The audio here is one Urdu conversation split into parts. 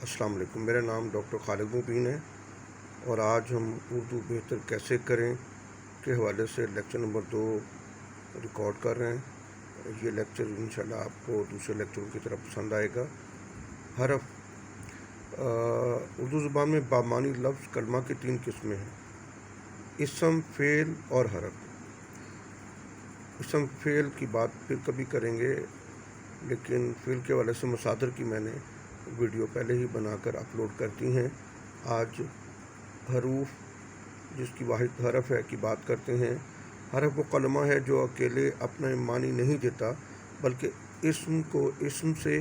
السلام علیکم، میرا نام ڈاکٹر خالد مبین ہے اور آج ہم اردو بہتر کیسے کریں کے حوالے سے لیکچر نمبر 2 ریکارڈ کر رہے ہیں۔ یہ لیکچر انشاءاللہ آپ کو دوسرے لیکچروں کی طرح پسند آئے گا۔ حرف اردو زبان میں بامعنی لفظ کلمہ کی 3 قسمیں ہیں: اسم، فعل اور حرف۔ اسم فعل کی بات پھر کبھی کریں گے، لیکن فعل کے حوالے سے مصادر کی میں نے ویڈیو پہلے ہی بنا کر اپلوڈ کر دی ہیں۔ آج حروف، جس کی واحد حرف ہے، کی بات کرتے ہیں۔ حرف وہ کلمہ ہے جو اکیلے اپنا معنی نہیں دیتا، بلکہ اسم کو اسم سے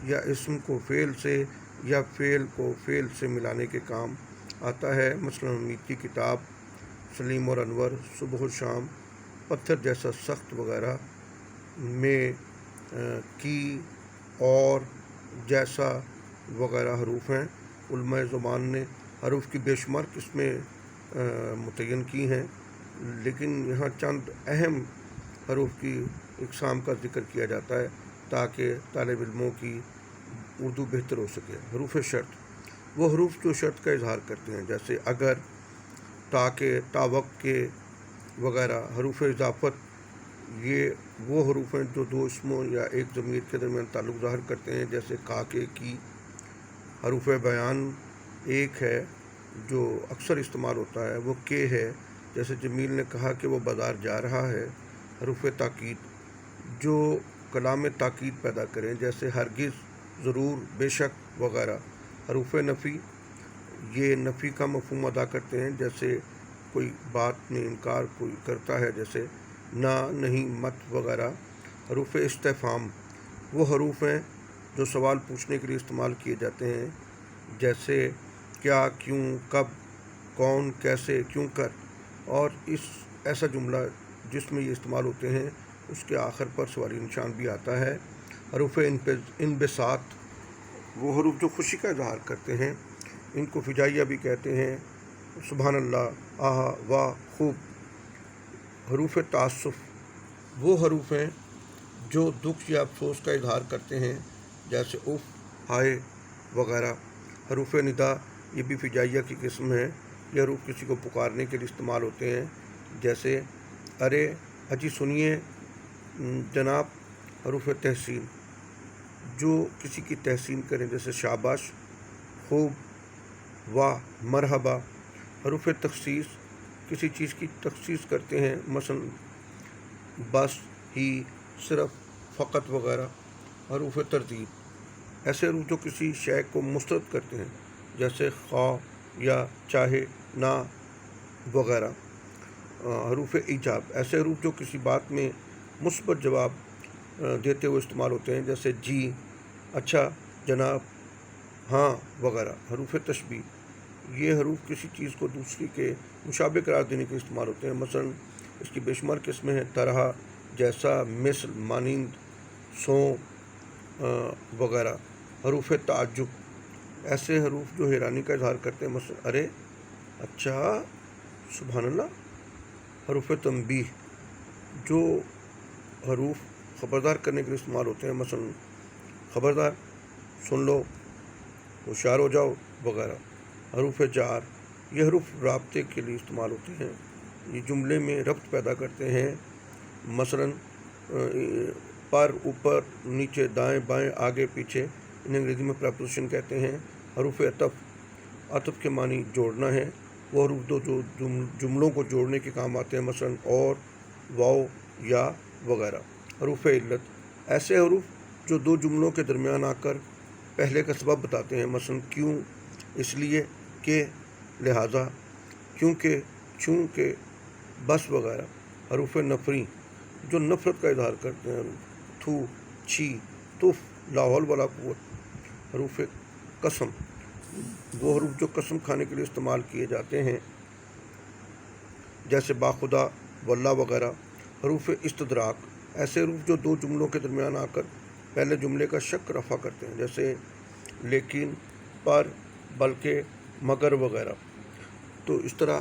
یا اسم کو فعل سے یا فعل کو فعل سے ملانے کے کام آتا ہے۔ مثلا امید کی کتاب، سلیم اور انور، صبح و شام، پتھر جیسا سخت وغیرہ میں، کی، اور، جیسا وغیرہ حروف ہیں۔ علماء زبان نے حروف کی بے شمار قسمیں متعین کی ہیں، لیکن یہاں چند اہم حروف کی اقسام کا ذکر کیا جاتا ہے تاکہ طالب علموں کی اردو بہتر ہو سکے۔ حروف شرط وہ حروف جو شرط کا اظہار کرتے ہیں، جیسے اگر، تاکہ، تاوق کے وغیرہ۔ حروف اضافت یہ وہ حروف ہیں جو 2 اسموں یا ایک ضمیر کے درمیان تعلق ظاہر کرتے ہیں، جیسے کا، کے، کی۔ حروف بیان ایک ہے جو اکثر استعمال ہوتا ہے، وہ کے ہے، جیسے جمیل نے کہا کہ وہ بازار جا رہا ہے۔ حروف تاکید جو کلام تاکید پیدا کریں، جیسے ہرگز، ضرور، بے شک وغیرہ۔ حروف نفی یہ نفی کا مفہوم ادا کرتے ہیں، جیسے کوئی بات میں انکار کوئی کرتا ہے، جیسے نہ، نہیں، مت وغیرہ۔ حروف استفہام وہ حروف ہیں جو سوال پوچھنے کے لیے استعمال کیے جاتے ہیں، جیسے کیا، کیوں، کب، کون، کیسے، کیوں کر۔ اور ایسا جملہ جس میں یہ استعمال ہوتے ہیں، اس کے آخر پر سوالی نشان بھی آتا ہے۔ حروف انبساط وہ حروف جو خوشی کا اظہار کرتے ہیں، ان کو فجائیہ بھی کہتے ہیں، سبحان اللہ، آہا، واہ، خوب۔ حروف تعسف وہ حروف ہیں جو دکھ یا افسوس کا اظہار کرتے ہیں، جیسے اف، ہائے وغیرہ۔ حروف ندا یہ بھی فجائیہ کی قسم ہے۔ یہ حروف کسی کو پکارنے کے لیے استعمال ہوتے ہیں، جیسے ارے، اجی سنیے، جناب۔ حروف تحسین جو کسی کی تحسین کریں، جیسے شاباش، خوب، واہ، مرحبا۔ حروف تخصیص کسی چیز کی تخصیص کرتے ہیں، مثلا بس، ہی، صرف، فقط وغیرہ۔ حروف تردید ایسے حروف جو کسی شے کو مسترد کرتے ہیں، جیسے خواہ یا چاہے، نہ وغیرہ۔ حروف ایجاب ایسے حروف جو کسی بات میں مثبت جواب دیتے ہوئے استعمال ہوتے ہیں، جیسے جی، اچھا، جناب، ہاں وغیرہ۔ حروف تشبیہ یہ حروف کسی چیز کو دوسری کے مشابہ قرار دینے کے استعمال ہوتے ہیں، مثلا اس کی بے شمار قسمیں ہیں، طرح، جیسا، مثل، مانند، سو وغیرہ۔ حروف تعجب ایسے حروف جو حیرانی کا اظہار کرتے ہیں، مثلا ارے، اچھا، سبحان اللہ۔ حروف تنبیہ جو حروف خبردار کرنے کے لیے استعمال ہوتے ہیں، مثلا خبردار، سن لو، ہوشیار ہو جاؤ وغیرہ۔ حروف جار یہ حروف رابطے کے لیے استعمال ہوتے ہیں، یہ جملے میں ربط پیدا کرتے ہیں، مثلا پر، اوپر، نیچے، دائیں بائیں، آگے پیچھے۔ انہیں انگریزی میں پریپوزیشن کہتے ہیں۔ حروف عطف عطف کے معنی جوڑنا ہے، وہ حروف جو جملوں کو جوڑنے کے کام آتے ہیں، مثلا اور، واؤ، یا وغیرہ۔ حروف علت ایسے حروف جو 2 جملوں کے درمیان آ کر پہلے کا سبب بتاتے ہیں، مثلا کیوں، اس لیے، کہ، لہٰذا، کیونکہ، چونکہ، بس وغیرہ۔ حروف نفری جو نفرت کا اظہار کرتے ہیں، حروف تھو، چھی، تف، لا حول ولا قوت۔ حروف قسم وہ حروف جو قسم کھانے کے لیے استعمال کیے جاتے ہیں، جیسے باخدا، واللہ وغیرہ۔ حروف استدراک ایسے حروف جو 2 جملوں کے درمیان آ کر پہلے جملے کا شک رفع کرتے ہیں، جیسے لیکن، پر، بلکہ، مگر وغیرہ۔ تو اس طرح